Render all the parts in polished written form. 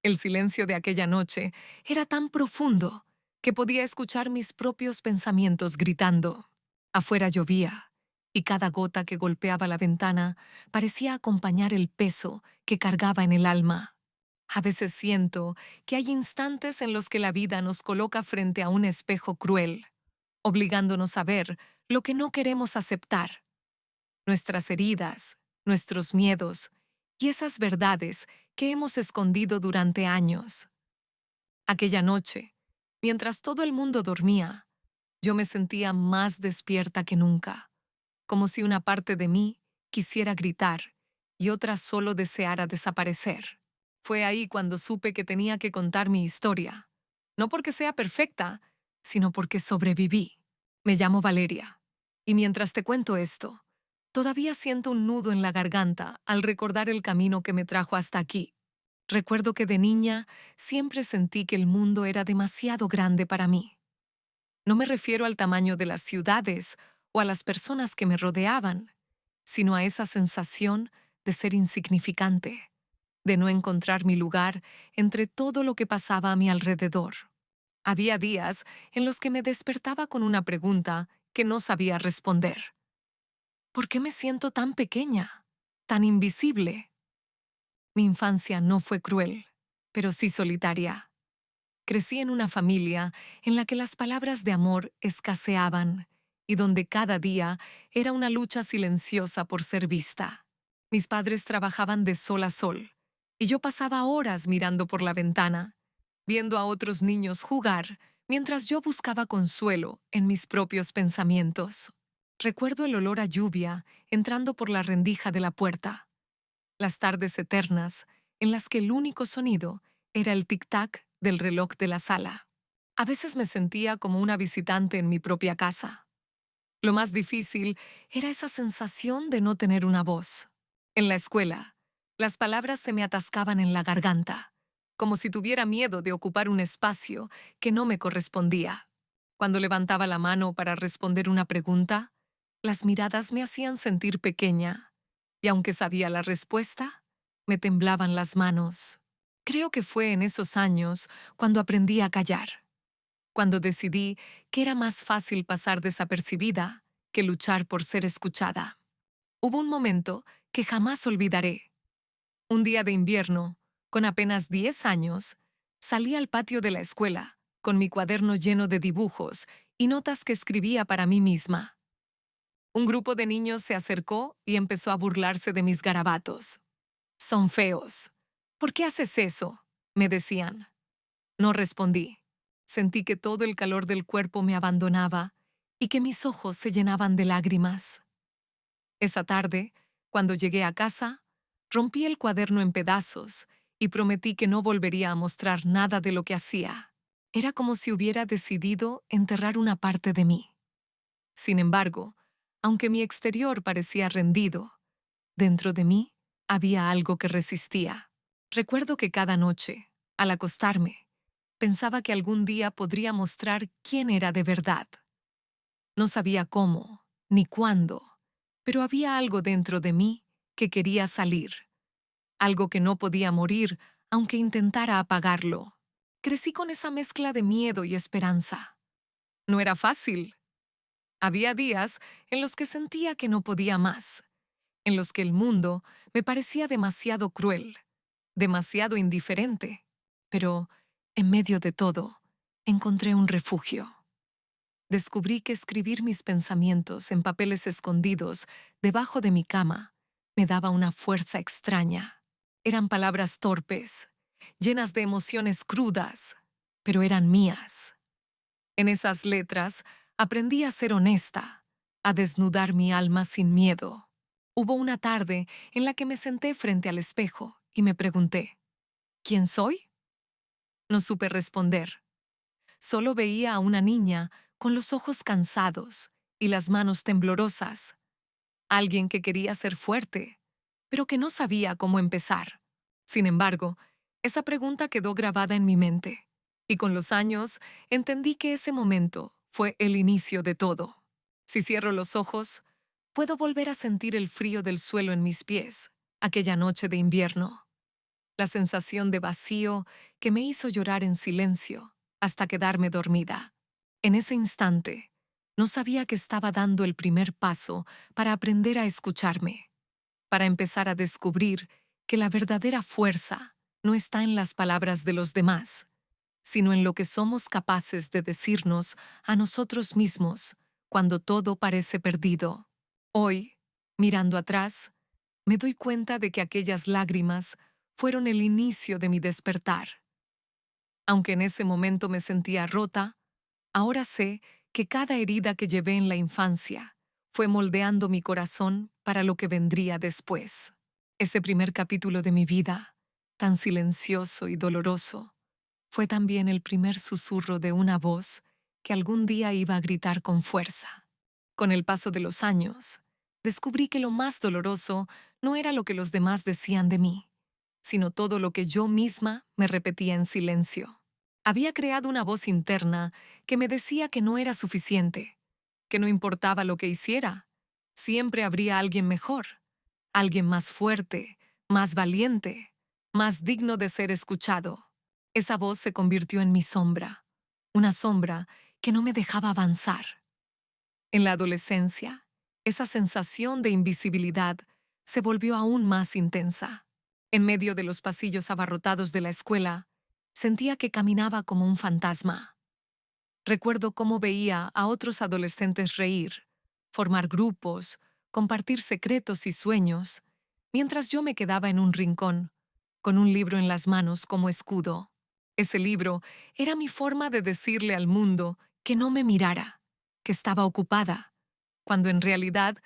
El silencio de aquella noche era tan profundo que podía escuchar mis propios pensamientos gritando. Afuera llovía, y cada gota que golpeaba la ventana parecía acompañar el peso que cargaba en el alma. A veces siento que hay instantes en los que la vida nos coloca frente a un espejo cruel, obligándonos a ver lo que no queremos aceptar, nuestras heridas, nuestros miedos y esas verdades que hemos escondido durante años. Aquella noche, mientras todo el mundo dormía, yo me sentía más despierta que nunca, como si una parte de mí quisiera gritar y otra solo deseara desaparecer. Fue ahí cuando supe que tenía que contar mi historia, no porque sea perfecta, sino porque sobreviví. Me llamo Valeria, y mientras te cuento esto, todavía siento un nudo en la garganta al recordar el camino que me trajo hasta aquí. Recuerdo que de niña siempre sentí que el mundo era demasiado grande para mí. No me refiero al tamaño de las ciudades o a las personas que me rodeaban, sino a esa sensación de ser insignificante, de no encontrar mi lugar entre todo lo que pasaba a mi alrededor. Había días en los que me despertaba con una pregunta que no sabía responder. ¿Por qué me siento tan pequeña, tan invisible? Mi infancia no fue cruel, pero sí solitaria. Crecí en una familia en la que las palabras de amor escaseaban y donde cada día era una lucha silenciosa por ser vista. Mis padres trabajaban de sol a sol y yo pasaba horas mirando por la ventana, viendo a otros niños jugar mientras yo buscaba consuelo en mis propios pensamientos. Recuerdo el olor a lluvia entrando por la rendija de la puerta, las tardes eternas en las que el único sonido era el tic-tac del reloj de la sala. A veces me sentía como una visitante en mi propia casa. Lo más difícil era esa sensación de no tener una voz. En la escuela, las palabras se me atascaban en la garganta, como si tuviera miedo de ocupar un espacio que no me correspondía. Cuando levantaba la mano para responder una pregunta, las miradas me hacían sentir pequeña, y aunque sabía la respuesta, me temblaban las manos. Creo que fue en esos años cuando aprendí a callar, cuando decidí que era más fácil pasar desapercibida que luchar por ser escuchada. Hubo un momento que jamás olvidaré. Un día de invierno, con apenas 10 años, salí al patio de la escuela, con mi cuaderno lleno de dibujos y notas que escribía para mí misma. Un grupo de niños se acercó y empezó a burlarse de mis garabatos. Son feos. ¿Por qué haces eso? Me decían. No respondí. Sentí que todo el calor del cuerpo me abandonaba y que mis ojos se llenaban de lágrimas. Esa tarde, cuando llegué a casa, rompí el cuaderno en pedazos y prometí que no volvería a mostrar nada de lo que hacía. Era como si hubiera decidido enterrar una parte de mí. Sin embargo, aunque mi exterior parecía rendido, dentro de mí había algo que resistía. Recuerdo que cada noche, al acostarme, pensaba que algún día podría mostrar quién era de verdad. No sabía cómo, ni cuándo, pero había algo dentro de mí que quería salir, algo que no podía morir aunque intentara apagarlo. Crecí con esa mezcla de miedo y esperanza. No era fácil. Había días en los que sentía que no podía más, en los que el mundo me parecía demasiado cruel, demasiado indiferente. Pero, en medio de todo, encontré un refugio. Descubrí que escribir mis pensamientos en papeles escondidos debajo de mi cama me daba una fuerza extraña. Eran palabras torpes, llenas de emociones crudas, pero eran mías. En esas letras aprendí a ser honesta, a desnudar mi alma sin miedo. Hubo una tarde en la que me senté frente al espejo y me pregunté, ¿quién soy? No supe responder. Solo veía a una niña con los ojos cansados y las manos temblorosas. Alguien que quería ser fuerte, pero que no sabía cómo empezar. Sin embargo, esa pregunta quedó grabada en mi mente, y con los años entendí que ese momento fue el inicio de todo. Si cierro los ojos, puedo volver a sentir el frío del suelo en mis pies, aquella noche de invierno. la sensación de vacío que me hizo llorar en silencio hasta quedarme dormida. En ese instante, no sabía que estaba dando el primer paso para aprender a escucharme, para empezar a descubrir que la verdadera fuerza no está en las palabras de los demás, sino en lo que somos capaces de decirnos a nosotros mismos cuando todo parece perdido. Hoy, mirando atrás, me doy cuenta de que aquellas lágrimas fueron el inicio de mi despertar. Aunque en ese momento me sentía rota, ahora sé que cada herida que llevé en la infancia fue moldeando mi corazón para lo que vendría después. Ese primer capítulo de mi vida, tan silencioso y doloroso, fue también el primer susurro de una voz que algún día iba a gritar con fuerza. Con el paso de los años, descubrí que lo más doloroso no era lo que los demás decían de mí, sino todo lo que yo misma me repetía en silencio. Había creado una voz interna que me decía que no era suficiente, que no importaba lo que hiciera, siempre habría alguien mejor, alguien más fuerte, más valiente, más digno de ser escuchado. Esa voz se convirtió en mi sombra, una sombra que no me dejaba avanzar. En la adolescencia, esa sensación de invisibilidad se volvió aún más intensa. En medio de los pasillos abarrotados de la escuela, sentía que caminaba como un fantasma. Recuerdo cómo veía a otros adolescentes reír, formar grupos, compartir secretos y sueños, mientras yo me quedaba en un rincón, con un libro en las manos como escudo. Ese libro era mi forma de decirle al mundo que no me mirara, que estaba ocupada, cuando en realidad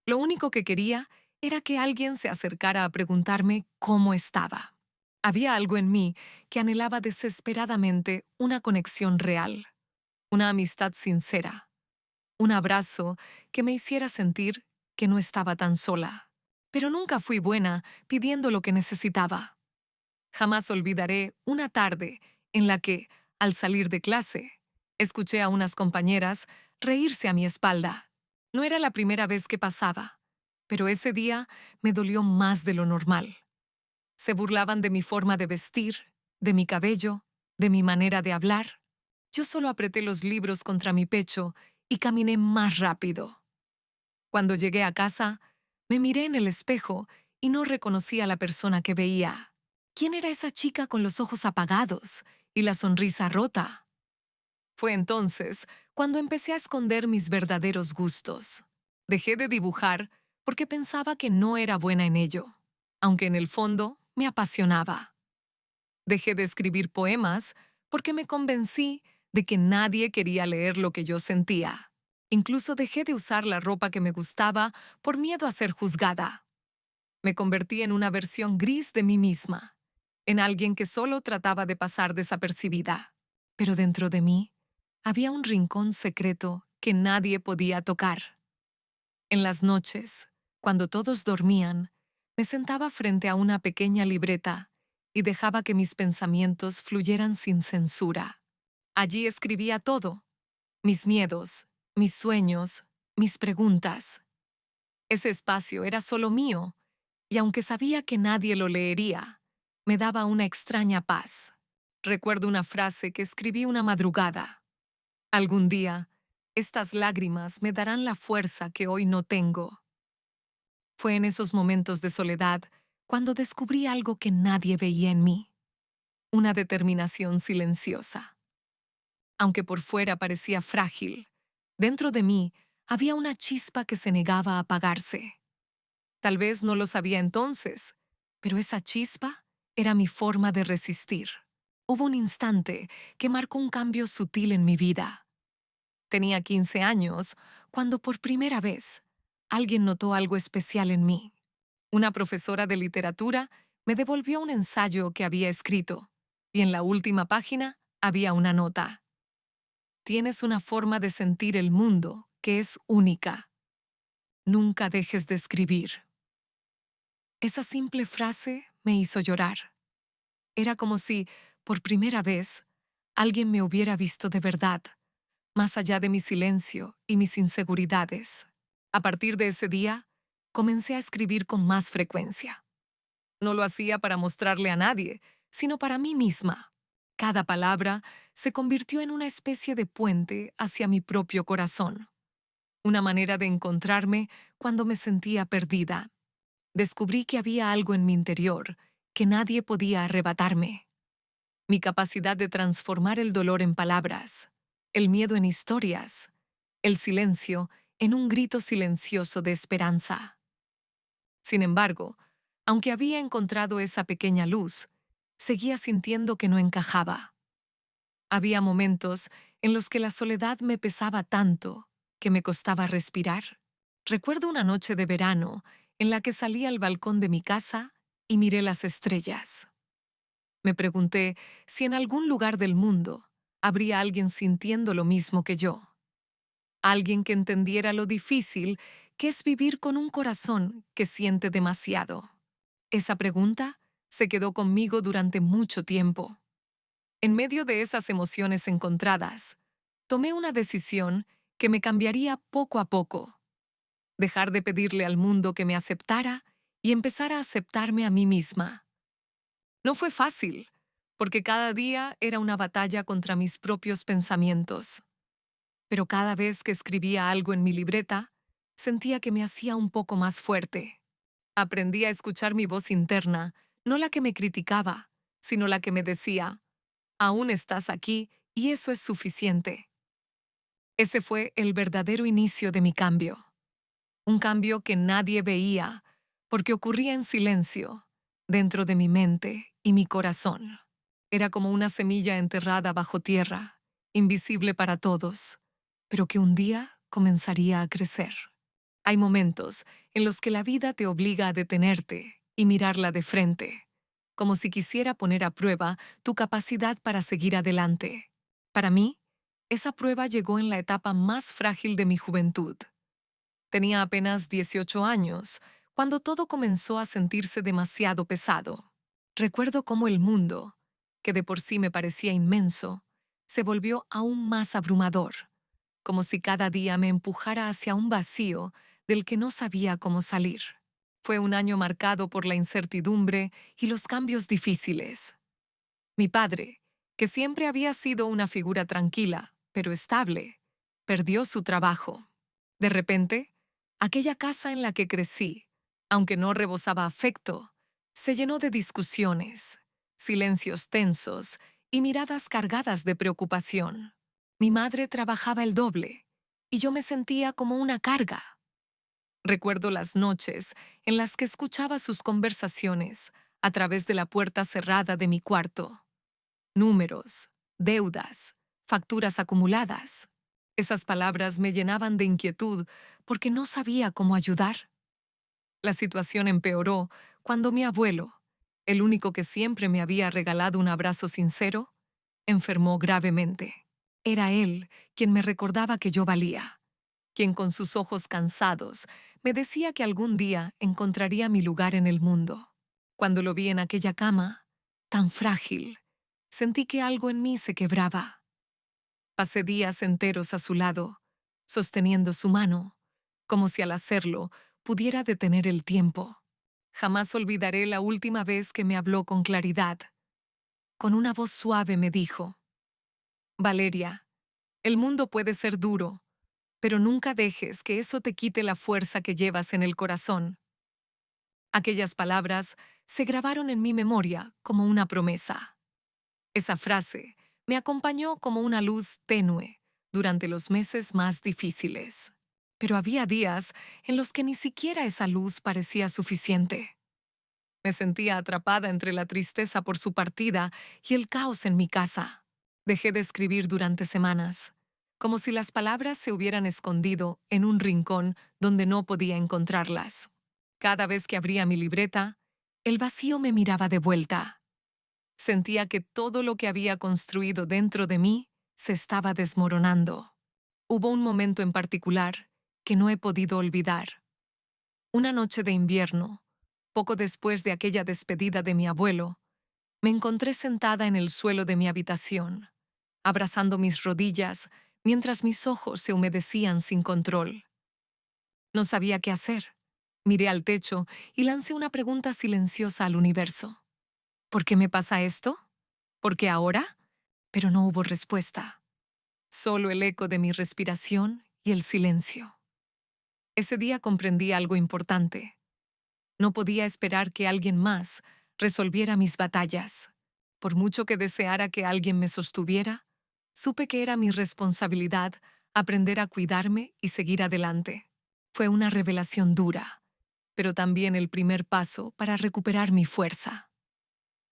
lo único que quería era que alguien se acercara a preguntarme cómo estaba. Había algo en mí que anhelaba desesperadamente una conexión real, una amistad sincera, un abrazo que me hiciera sentir que no estaba tan sola. Pero nunca fui buena pidiendo lo que necesitaba. Jamás olvidaré una tarde en la que, al salir de clase, escuché a unas compañeras reírse a mi espalda. No era la primera vez que pasaba, pero ese día me dolió más de lo normal. Se burlaban de mi forma de vestir, de mi cabello, de mi manera de hablar. Yo solo apreté los libros contra mi pecho y caminé más rápido. Cuando llegué a casa, me miré en el espejo y no reconocí a la persona que veía. ¿Quién era esa chica con los ojos apagados y la sonrisa rota? Fue entonces cuando empecé a esconder mis verdaderos gustos. Dejé de dibujar porque pensaba que no era buena en ello, aunque en el fondo me apasionaba. Dejé de escribir poemas porque me convencí de que nadie quería leer lo que yo sentía. Incluso dejé de usar la ropa que me gustaba por miedo a ser juzgada. Me convertí en una versión gris de mí misma, en alguien que solo trataba de pasar desapercibida. Pero dentro de mí había un rincón secreto que nadie podía tocar. En las noches, cuando todos dormían, me sentaba frente a una pequeña libreta y dejaba que mis pensamientos fluyeran sin censura. Allí escribía todo, mis miedos, mis sueños, mis preguntas. Ese espacio era solo mío, y aunque sabía que nadie lo leería, me daba una extraña paz. Recuerdo una frase que escribí una madrugada. Algún día, estas lágrimas me darán la fuerza que hoy no tengo. Fue en esos momentos de soledad cuando descubrí algo que nadie veía en mí, una determinación silenciosa. Aunque por fuera parecía frágil, dentro de mí había una chispa que se negaba a apagarse. Tal vez no lo sabía entonces, pero esa chispa era mi forma de resistir. Hubo un instante que marcó un cambio sutil en mi vida. Tenía 15 años cuando por primera vez alguien notó algo especial en mí. Una profesora de literatura me devolvió un ensayo que había escrito, y en la última página había una nota. Tienes una forma de sentir el mundo que es única. Nunca dejes de escribir. Esa simple frase me hizo llorar. Era como si, por primera vez, alguien me hubiera visto de verdad, más allá de mi silencio y mis inseguridades. A partir de ese día, comencé a escribir con más frecuencia. No lo hacía para mostrarle a nadie, sino para mí misma. Cada palabra se convirtió en una especie de puente hacia mi propio corazón, una manera de encontrarme cuando me sentía perdida. Descubrí que había algo en mi interior que nadie podía arrebatarme: mi capacidad de transformar el dolor en palabras, el miedo en historias, el silencio en un grito silencioso de esperanza. Sin embargo, aunque había encontrado esa pequeña luz, seguía sintiendo que no encajaba. Había momentos en los que la soledad me pesaba tanto que me costaba respirar. Recuerdo una noche de verano en la que salí al balcón de mi casa y miré las estrellas. Me pregunté si en algún lugar del mundo habría alguien sintiendo lo mismo que yo, alguien que entendiera lo difícil que es vivir con un corazón que siente demasiado. Esa pregunta se quedó conmigo durante mucho tiempo. En medio de esas emociones encontradas, tomé una decisión que me cambiaría poco a poco: dejar de pedirle al mundo que me aceptara y empezar a aceptarme a mí misma. No fue fácil, porque cada día era una batalla contra mis propios pensamientos. Pero cada vez que escribía algo en mi libreta, sentía que me hacía un poco más fuerte. Aprendí a escuchar mi voz interna, no la que me criticaba, sino la que me decía: aún estás aquí y eso es suficiente. Ese fue el verdadero inicio de mi cambio. Un cambio que nadie veía, porque ocurría en silencio, dentro de mi mente y mi corazón. Era como una semilla enterrada bajo tierra, invisible para todos, pero que un día comenzaría a crecer. Hay momentos en los que la vida te obliga a detenerte y mirarla de frente, como si quisiera poner a prueba tu capacidad para seguir adelante. Para mí, esa prueba llegó en la etapa más frágil de mi juventud. Tenía apenas 18 años, cuando todo comenzó a sentirse demasiado pesado. Recuerdo cómo el mundo, que de por sí me parecía inmenso, se volvió aún más abrumador, como si cada día me empujara hacia un vacío del que no sabía cómo salir. Fue un año marcado por la incertidumbre y los cambios difíciles. Mi padre, que siempre había sido una figura tranquila, pero estable, perdió su trabajo. De repente, aquella casa en la que crecí, aunque no rebosaba afecto, se llenó de discusiones, silencios tensos y miradas cargadas de preocupación. Mi madre trabajaba el doble y yo me sentía como una carga. Recuerdo las noches en las que escuchaba sus conversaciones a través de la puerta cerrada de mi cuarto. Números, deudas, facturas acumuladas. Esas palabras me llenaban de inquietud porque no sabía cómo ayudar. La situación empeoró cuando mi abuelo, el único que siempre me había regalado un abrazo sincero, enfermó gravemente. Era él quien me recordaba que yo valía, quien con sus ojos cansados me decía que algún día encontraría mi lugar en el mundo. Cuando lo vi en aquella cama, tan frágil, sentí que algo en mí se quebraba. Pasé días enteros a su lado, sosteniendo su mano, como si al hacerlo pudiera detener el tiempo. Jamás olvidaré la última vez que me habló con claridad. Con una voz suave me dijo: Valeria, el mundo puede ser duro, pero nunca dejes que eso te quite la fuerza que llevas en el corazón. Aquellas palabras se grabaron en mi memoria como una promesa. Esa frase me acompañó como una luz tenue durante los meses más difíciles. Pero había días en los que ni siquiera esa luz parecía suficiente. Me sentía atrapada entre la tristeza por su partida y el caos en mi casa. Dejé de escribir durante semanas, como si las palabras se hubieran escondido en un rincón donde no podía encontrarlas. Cada vez que abría mi libreta, el vacío me miraba de vuelta. Sentía que todo lo que había construido dentro de mí se estaba desmoronando. Hubo un momento en particular que no he podido olvidar. Una noche de invierno, poco después de aquella despedida de mi abuelo, me encontré sentada en el suelo de mi habitación, abrazando mis rodillas mientras mis ojos se humedecían sin control. No sabía qué hacer. Miré al techo y lancé una pregunta silenciosa al universo. ¿Por qué me pasa esto? ¿Por qué ahora? Pero no hubo respuesta. Solo el eco de mi respiración y el silencio. Ese día comprendí algo importante. No podía esperar que alguien más resolviera mis batallas. Por mucho que deseara que alguien me sostuviera, supe que era mi responsabilidad aprender a cuidarme y seguir adelante. Fue una revelación dura, pero también el primer paso para recuperar mi fuerza.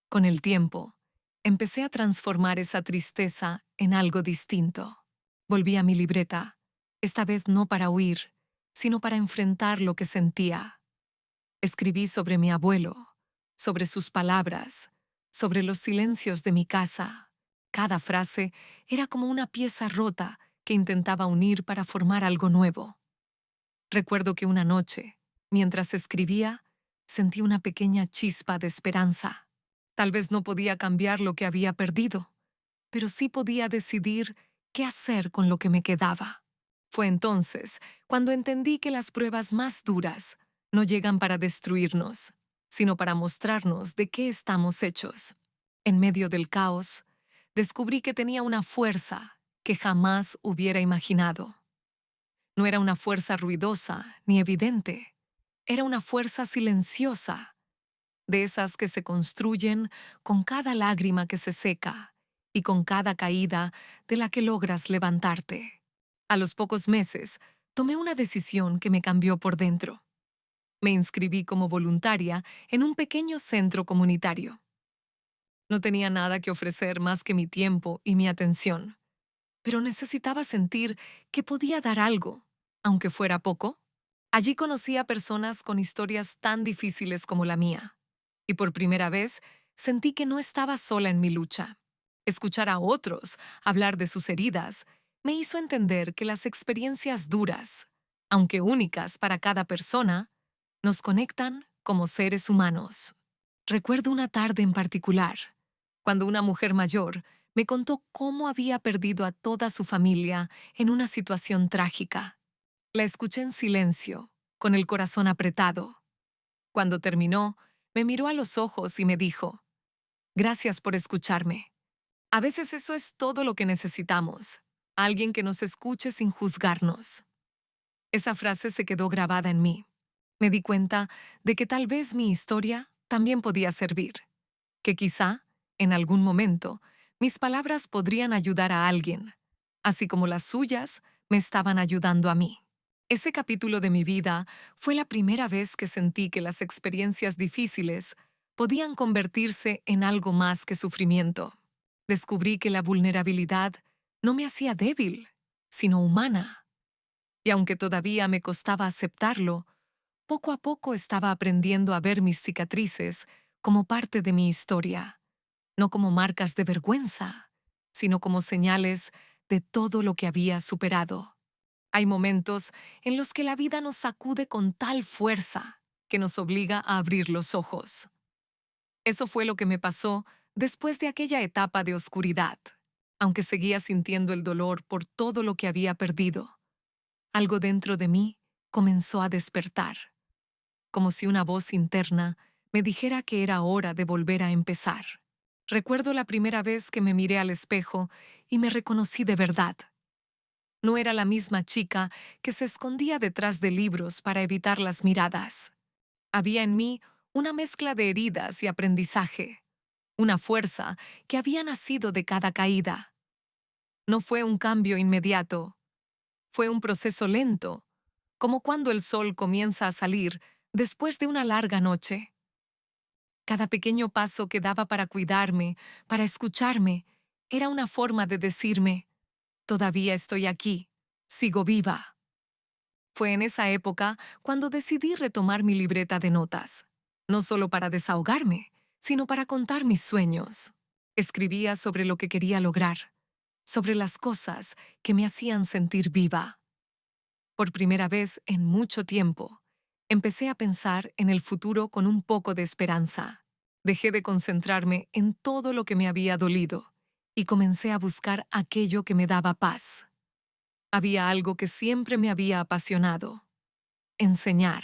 Con el tiempo, empecé a transformar esa tristeza en algo distinto. Volví a mi libreta, esta vez no para huir, sino para enfrentar lo que sentía. Escribí sobre mi abuelo, sobre sus palabras, sobre los silencios de mi casa. Cada frase era como una pieza rota que intentaba unir para formar algo nuevo. Recuerdo que una noche, mientras escribía, sentí una pequeña chispa de esperanza. Tal vez no podía cambiar lo que había perdido, pero sí podía decidir qué hacer con lo que me quedaba. Fue entonces cuando entendí que las pruebas más duras no llegan para destruirnos, sino para mostrarnos de qué estamos hechos. En medio del caos, descubrí que tenía una fuerza que jamás hubiera imaginado. No era una fuerza ruidosa ni evidente, era una fuerza silenciosa, de esas que se construyen con cada lágrima que se seca y con cada caída de la que logras levantarte. A los pocos meses, tomé una decisión que me cambió por dentro. Me inscribí como voluntaria en un pequeño centro comunitario. No tenía nada que ofrecer más que mi tiempo y mi atención, pero necesitaba sentir que podía dar algo, aunque fuera poco. Allí conocí a personas con historias tan difíciles como la mía, y por primera vez sentí que no estaba sola en mi lucha. Escuchar a otros hablar de sus heridas me hizo entender que las experiencias duras, aunque únicas para cada persona, nos conectan como seres humanos. Recuerdo una tarde en particular, cuando una mujer mayor me contó cómo había perdido a toda su familia en una situación trágica. La escuché en silencio, con el corazón apretado. Cuando terminó, me miró a los ojos y me dijo, «Gracias por escucharme. A veces eso es todo lo que necesitamos, alguien que nos escuche sin juzgarnos». Esa frase se quedó grabada en mí. Me di cuenta de que tal vez mi historia también podía servir, que quizá, en algún momento, mis palabras podrían ayudar a alguien, así como las suyas me estaban ayudando a mí. Ese capítulo de mi vida fue la primera vez que sentí que las experiencias difíciles podían convertirse en algo más que sufrimiento. Descubrí que la vulnerabilidad no me hacía débil, sino humana. Y aunque todavía me costaba aceptarlo, poco a poco estaba aprendiendo a ver mis cicatrices como parte de mi historia, no como marcas de vergüenza, sino como señales de todo lo que había superado. Hay momentos en los que la vida nos sacude con tal fuerza que nos obliga a abrir los ojos. Eso fue lo que me pasó después de aquella etapa de oscuridad. Aunque seguía sintiendo el dolor por todo lo que había perdido, algo dentro de mí comenzó a despertar, como si una voz interna me dijera que era hora de volver a empezar. Recuerdo la primera vez que me miré al espejo y me reconocí de verdad. No era la misma chica que se escondía detrás de libros para evitar las miradas. Había en mí una mezcla de heridas y aprendizaje, una fuerza que había nacido de cada caída. No fue un cambio inmediato, fue un proceso lento, como cuando el sol comienza a salir después de una larga noche. Cada pequeño paso que daba para cuidarme, para escucharme, era una forma de decirme, todavía estoy aquí, sigo viva. Fue en esa época cuando decidí retomar mi libreta de notas, no solo para desahogarme, sino para contar mis sueños. Escribía sobre lo que quería lograr, sobre las cosas que me hacían sentir viva. Por primera vez en mucho tiempo, empecé a pensar en el futuro con un poco de esperanza. Dejé de concentrarme en todo lo que me había dolido y comencé a buscar aquello que me daba paz. Había algo que siempre me había apasionado: enseñar.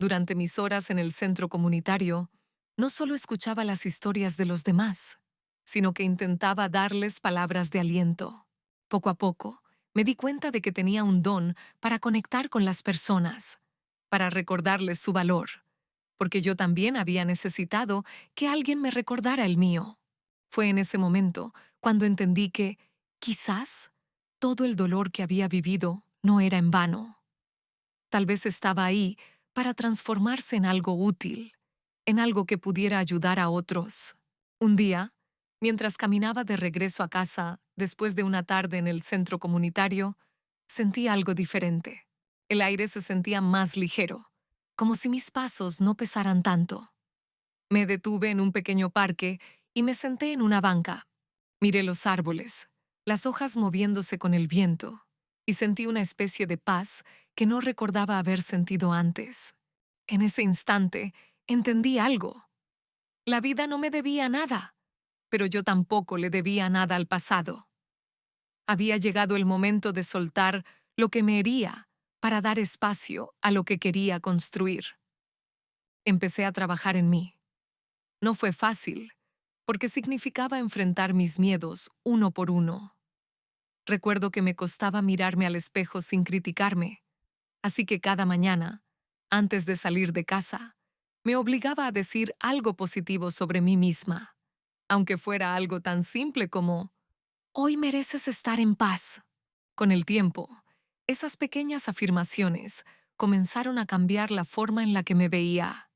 Durante mis horas en el centro comunitario, no solo escuchaba las historias de los demás, sino que intentaba darles palabras de aliento. Poco a poco, me di cuenta de que tenía un don para conectar con las personas, para recordarles su valor, porque yo también había necesitado que alguien me recordara el mío. Fue en ese momento cuando entendí que, quizás, todo el dolor que había vivido no era en vano. Tal vez estaba ahí para transformarse en algo útil, en algo que pudiera ayudar a otros. Un día, mientras caminaba de regreso a casa después de una tarde en el centro comunitario, sentí algo diferente. El aire se sentía más ligero, como si mis pasos no pesaran tanto. Me detuve en un pequeño parque y me senté en una banca. Miré los árboles, las hojas moviéndose con el viento, y sentí una especie de paz que no recordaba haber sentido antes. En ese instante, entendí algo. La vida no me debía nada, pero yo tampoco le debía nada al pasado. Había llegado el momento de soltar lo que me hería para dar espacio a lo que quería construir. Empecé a trabajar en mí. No fue fácil, porque significaba enfrentar mis miedos uno por uno. Recuerdo que me costaba mirarme al espejo sin criticarme, así que cada mañana, antes de salir de casa, me obligaba a decir algo positivo sobre mí misma, aunque fuera algo tan simple como, hoy mereces estar en paz. Con el tiempo, esas pequeñas afirmaciones comenzaron a cambiar la forma en la que me veía.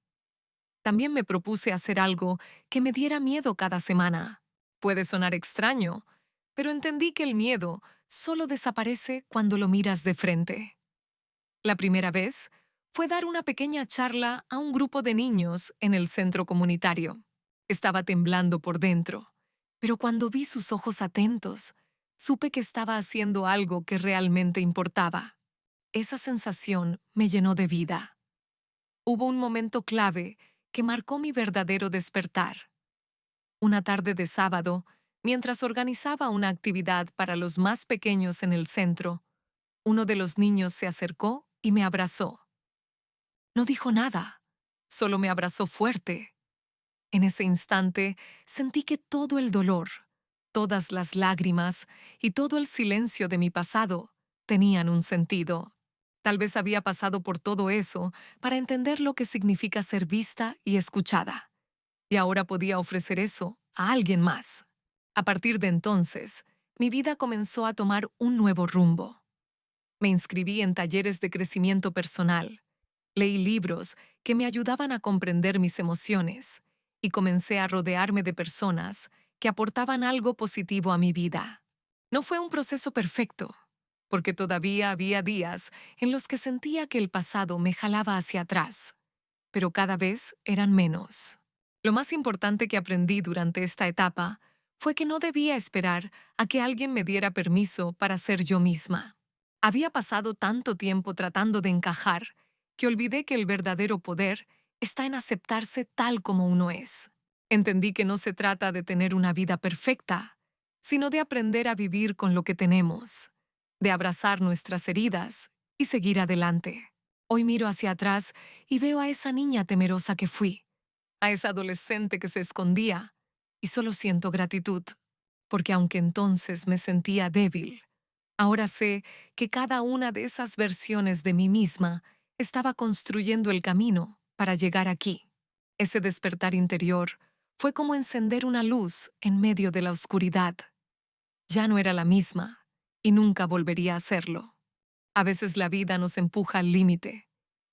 También me propuse hacer algo que me diera miedo cada semana. Puede sonar extraño, pero entendí que el miedo solo desaparece cuando lo miras de frente. La primera vez fue dar una pequeña charla a un grupo de niños en el centro comunitario. Estaba temblando por dentro, pero cuando vi sus ojos atentos, supe que estaba haciendo algo que realmente importaba. Esa sensación me llenó de vida. Hubo un momento clave que marcó mi verdadero despertar. Una tarde de sábado, mientras organizaba una actividad para los más pequeños en el centro, uno de los niños se acercó y me abrazó. No dijo nada, solo me abrazó fuerte. En ese instante sentí que todo el dolor, todas las lágrimas y todo el silencio de mi pasado tenían un sentido. Tal vez había pasado por todo eso para entender lo que significa ser vista y escuchada. Y ahora podía ofrecer eso a alguien más. A partir de entonces, mi vida comenzó a tomar un nuevo rumbo. Me inscribí en talleres de crecimiento personal, leí libros que me ayudaban a comprender mis emociones y comencé a rodearme de personas que aportaban algo positivo a mi vida. No fue un proceso perfecto, porque todavía había días en los que sentía que el pasado me jalaba hacia atrás, pero cada vez eran menos. Lo más importante que aprendí durante esta etapa fue que no debía esperar a que alguien me diera permiso para ser yo misma. Había pasado tanto tiempo tratando de encajar que olvidé que el verdadero poder está en aceptarse tal como uno es. Entendí que no se trata de tener una vida perfecta, sino de aprender a vivir con lo que tenemos, de abrazar nuestras heridas y seguir adelante. Hoy miro hacia atrás y veo a esa niña temerosa que fui, a esa adolescente que se escondía, y solo siento gratitud, porque aunque entonces me sentía débil, ahora sé que cada una de esas versiones de mí misma estaba construyendo el camino para llegar aquí. Ese despertar interior fue como encender una luz en medio de la oscuridad. Ya no era la misma y nunca volvería a serlo. A veces la vida nos empuja al límite,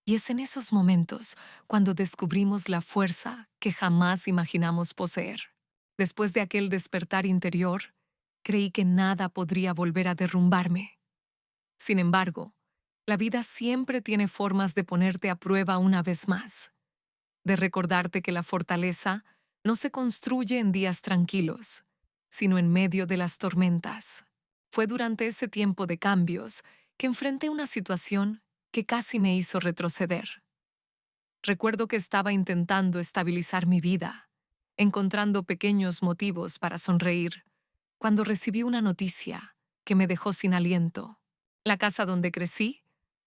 y es en esos momentos cuando descubrimos la fuerza que jamás imaginamos poseer. Después de aquel despertar interior, creí que nada podría volver a derrumbarme. Sin embargo, la vida siempre tiene formas de ponerte a prueba una vez más, de recordarte que la fortaleza no se construye en días tranquilos, sino en medio de las tormentas. Fue durante ese tiempo de cambios que enfrenté una situación que casi me hizo retroceder. Recuerdo que estaba intentando estabilizar mi vida, encontrando pequeños motivos para sonreír, cuando recibí una noticia que me dejó sin aliento. La casa donde crecí,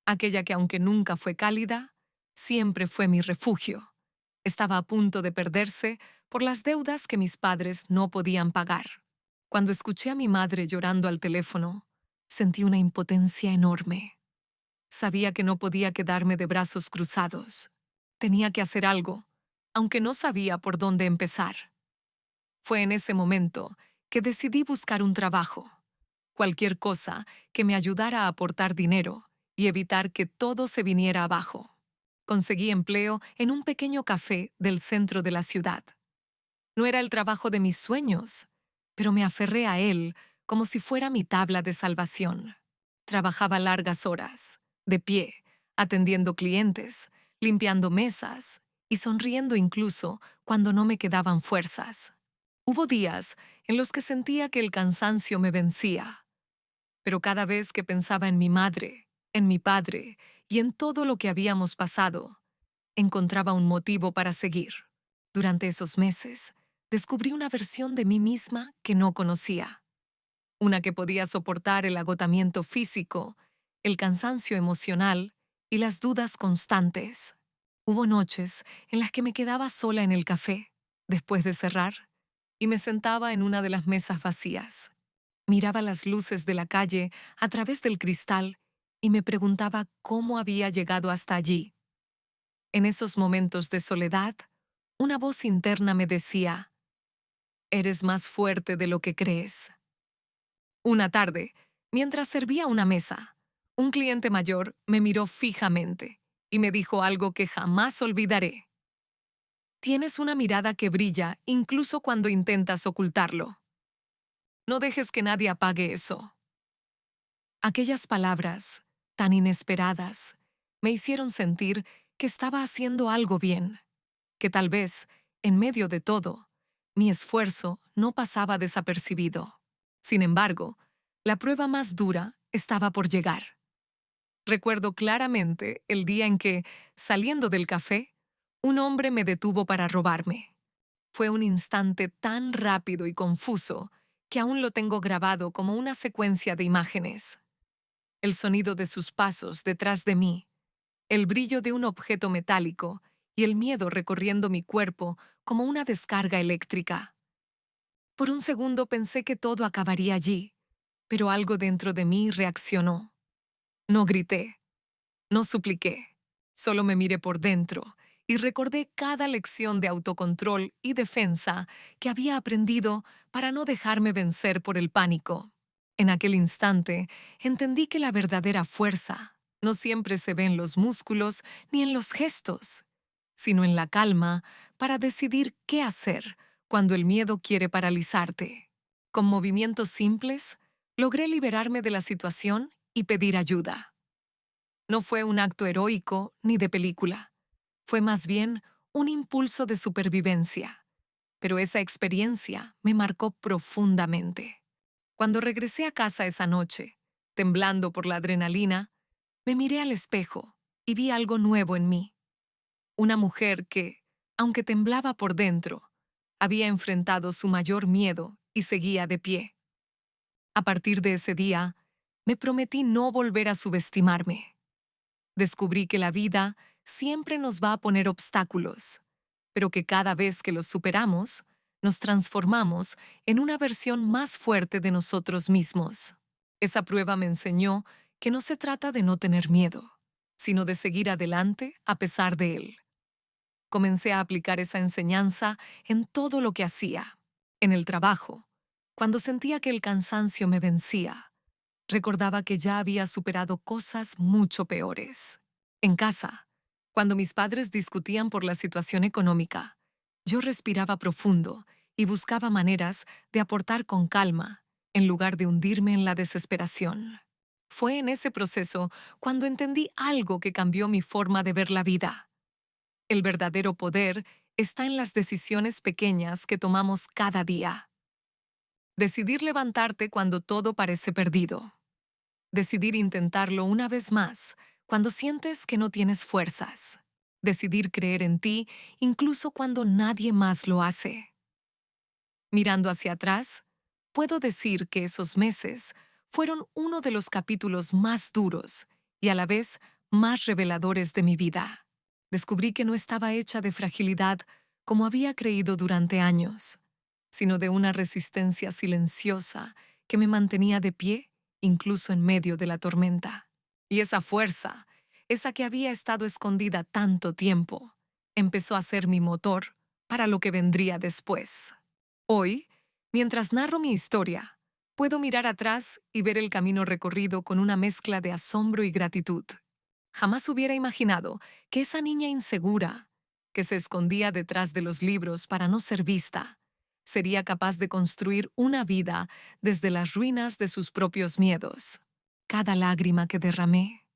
aquella que aunque nunca fue cálida, Siempre fue mi refugio. Estaba a punto de perderse por las deudas que mis padres no podían pagar. Cuando escuché a mi madre llorando al teléfono, sentí una impotencia enorme. Sabía que no podía quedarme de brazos cruzados. Tenía que hacer algo, aunque no sabía por dónde empezar. Fue en ese momento que decidí buscar un trabajo, cualquier cosa que me ayudara a aportar dinero y evitar que todo se viniera abajo. Conseguí empleo en un pequeño café del centro de la ciudad. No era el trabajo de mis sueños, pero me aferré a él como si fuera mi tabla de salvación. Trabajaba largas horas, de pie, atendiendo clientes, limpiando mesas y sonriendo incluso cuando no me quedaban fuerzas. Hubo días en los que sentía que el cansancio me vencía, pero cada vez que pensaba en mi madre, en mi padre y en todo lo que habíamos pasado, encontraba un motivo para seguir. Durante esos meses, descubrí una versión de mí misma que no conocía, una que podía soportar el agotamiento físico, el cansancio emocional y las dudas constantes. Hubo noches en las que me quedaba sola en el café, después de cerrar, y me sentaba en una de las mesas vacías. Miraba las luces de la calle a través del cristal y me preguntaba cómo había llegado hasta allí. En esos momentos de soledad, una voz interna me decía, eres más fuerte de lo que crees. Una tarde, mientras servía una mesa, un cliente mayor me miró fijamente y me dijo algo que jamás olvidaré. Tienes una mirada que brilla incluso cuando intentas ocultarlo. No dejes que nadie apague eso. Aquellas palabras, tan inesperadas, me hicieron sentir que estaba haciendo algo bien, que tal vez, en medio de todo, mi esfuerzo no pasaba desapercibido. Sin embargo, la prueba más dura estaba por llegar. Recuerdo claramente el día en que, saliendo del café, un hombre me detuvo para robarme. Fue un instante tan rápido y confuso que aún lo tengo grabado como una secuencia de imágenes. El sonido de sus pasos detrás de mí, el brillo de un objeto metálico y el miedo recorriendo mi cuerpo como una descarga eléctrica. Por un segundo pensé que todo acabaría allí, pero algo dentro de mí reaccionó. No grité, no supliqué, solo me miré por dentro y recordé cada lección de autocontrol y defensa que había aprendido para no dejarme vencer por el pánico. En aquel instante, entendí que la verdadera fuerza no siempre se ve en los músculos ni en los gestos, sino en la calma para decidir qué hacer cuando el miedo quiere paralizarte. Con movimientos simples, logré liberarme de la situación y pedir ayuda. No fue un acto heroico ni de película. Fue más bien un impulso de supervivencia. Pero esa experiencia me marcó profundamente. Cuando regresé a casa esa noche, temblando por la adrenalina, me miré al espejo y vi algo nuevo en mí. Una mujer que, aunque temblaba por dentro, había enfrentado su mayor miedo y seguía de pie. A partir de ese día, me prometí no volver a subestimarme. Descubrí que la vida siempre nos va a poner obstáculos, pero que cada vez que los superamos, nos transformamos en una versión más fuerte de nosotros mismos. Esa prueba me enseñó que no se trata de no tener miedo, sino de seguir adelante a pesar de él. Comencé a aplicar esa enseñanza en todo lo que hacía. En el trabajo, cuando sentía que el cansancio me vencía, recordaba que ya había superado cosas mucho peores. En casa, cuando mis padres discutían por la situación económica, yo respiraba profundo y buscaba maneras de aportar con calma, en lugar de hundirme en la desesperación. Fue en ese proceso cuando entendí algo que cambió mi forma de ver la vida. El verdadero poder está en las decisiones pequeñas que tomamos cada día. Decidir levantarte cuando todo parece perdido. Decidir intentarlo una vez más cuando sientes que no tienes fuerzas. Decidir creer en ti incluso cuando nadie más lo hace. Mirando hacia atrás, puedo decir que esos meses fueron uno de los capítulos más duros y a la vez más reveladores de mi vida. Descubrí que no estaba hecha de fragilidad como había creído durante años, sino de una resistencia silenciosa que me mantenía de pie incluso en medio de la tormenta. Y esa fuerza, esa que había estado escondida tanto tiempo, empezó a ser mi motor para lo que vendría después. Hoy, mientras narro mi historia, puedo mirar atrás y ver el camino recorrido con una mezcla de asombro y gratitud. Jamás hubiera imaginado que esa niña insegura, que se escondía detrás de los libros para no ser vista, sería capaz de construir una vida desde las ruinas de sus propios miedos. Cada lágrima que derramé,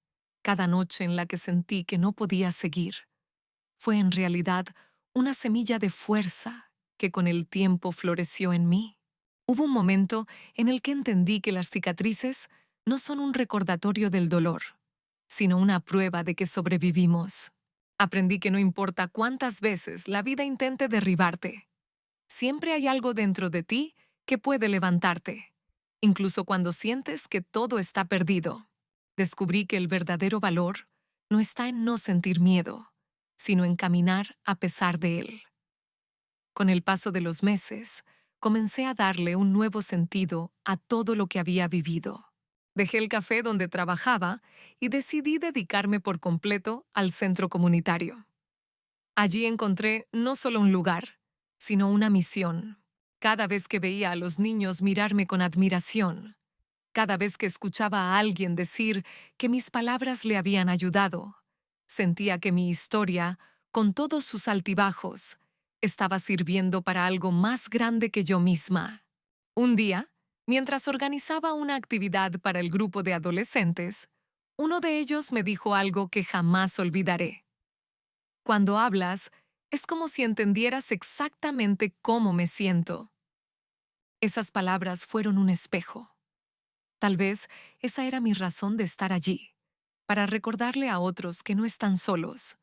cada noche en la que sentí que no podía seguir, fue en realidad una semilla de fuerza que con el tiempo floreció en mí. Hubo un momento en el que entendí que las cicatrices no son un recordatorio del dolor, sino una prueba de que sobrevivimos. Aprendí que no importa cuántas veces la vida intente derribarte, siempre hay algo dentro de ti que puede levantarte, incluso cuando sientes que todo está perdido. Descubrí que el verdadero valor no está en no sentir miedo, sino en caminar a pesar de él. Con el paso de los meses, comencé a darle un nuevo sentido a todo lo que había vivido. Dejé el café donde trabajaba y decidí dedicarme por completo al centro comunitario. Allí encontré no solo un lugar, sino una misión. Cada vez que veía a los niños mirarme con admiración, cada vez que escuchaba a alguien decir que mis palabras le habían ayudado, sentía que mi historia, con todos sus altibajos, estaba sirviendo para algo más grande que yo misma. Un día, mientras organizaba una actividad para el grupo de adolescentes, uno de ellos me dijo algo que jamás olvidaré. Cuando hablas, es como si entendieras exactamente cómo me siento. Esas palabras fueron un espejo. Tal vez esa era mi razón de estar allí, para recordarle a otros que no están solos,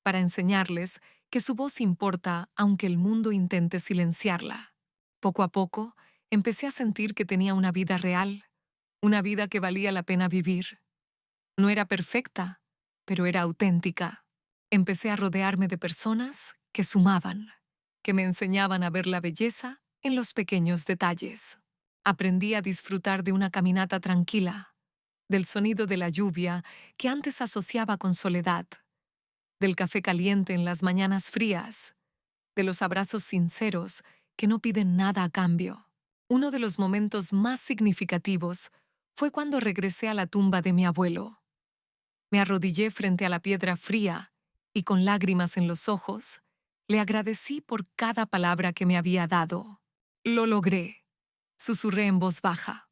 para enseñarles que su voz importa aunque el mundo intente silenciarla. Poco a poco, empecé a sentir que tenía una vida real, una vida que valía la pena vivir. No era perfecta, pero era auténtica. Empecé a rodearme de personas que sumaban, que me enseñaban a ver la belleza en los pequeños detalles. Aprendí a disfrutar de una caminata tranquila, del sonido de la lluvia que antes asociaba con soledad, del café caliente en las mañanas frías, de los abrazos sinceros que no piden nada a cambio. Uno de los momentos más significativos fue cuando regresé a la tumba de mi abuelo. Me arrodillé frente a la piedra fría y con lágrimas en los ojos, le agradecí por cada palabra que me había dado. Lo logré, susurré en voz baja.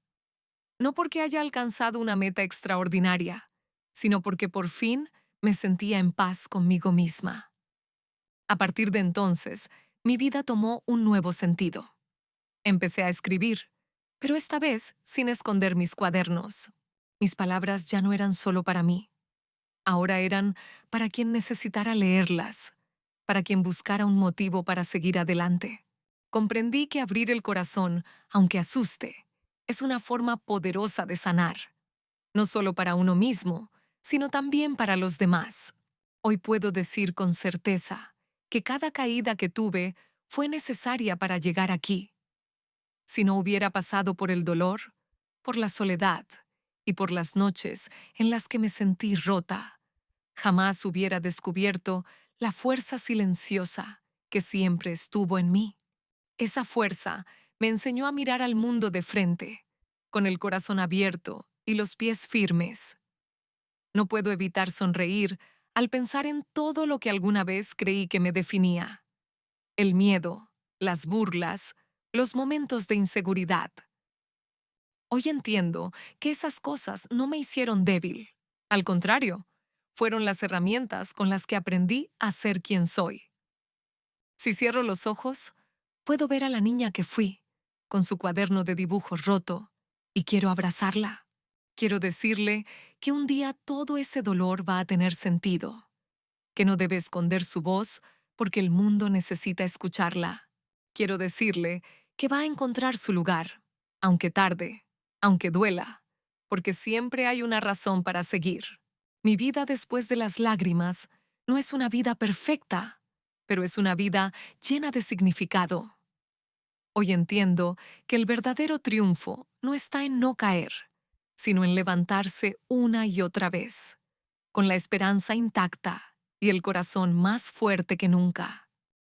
No porque haya alcanzado una meta extraordinaria, sino porque por fin me sentía en paz conmigo misma. A partir de entonces, mi vida tomó un nuevo sentido. Empecé a escribir, pero esta vez sin esconder mis cuadernos. Mis palabras ya no eran solo para mí. Ahora eran para quien necesitara leerlas, para quien buscara un motivo para seguir adelante. Comprendí que abrir el corazón, aunque asuste, es una forma poderosa de sanar, no solo para uno mismo, sino también para los demás. Hoy puedo decir con certeza que cada caída que tuve fue necesaria para llegar aquí. Si no hubiera pasado por el dolor, por la soledad y por las noches en las que me sentí rota, jamás hubiera descubierto la fuerza silenciosa que siempre estuvo en mí. Esa fuerza me enseñó a mirar al mundo de frente, con el corazón abierto y los pies firmes. No puedo evitar sonreír al pensar en todo lo que alguna vez creí que me definía. El miedo, las burlas, los momentos de inseguridad. Hoy entiendo que esas cosas no me hicieron débil. Al contrario, fueron las herramientas con las que aprendí a ser quien soy. Si cierro los ojos, puedo ver a la niña que fui, con su cuaderno de dibujos roto, y quiero abrazarla. Quiero decirle que un día todo ese dolor va a tener sentido, que no debe esconder su voz porque el mundo necesita escucharla. Quiero decirle que va a encontrar su lugar, aunque tarde, aunque duela, porque siempre hay una razón para seguir. Mi vida después de las lágrimas No es una vida perfecta, pero es una vida llena de significado. Hoy entiendo que el verdadero triunfo no está en no caer, sino en levantarse una y otra vez, con la esperanza intacta y el corazón más fuerte que nunca.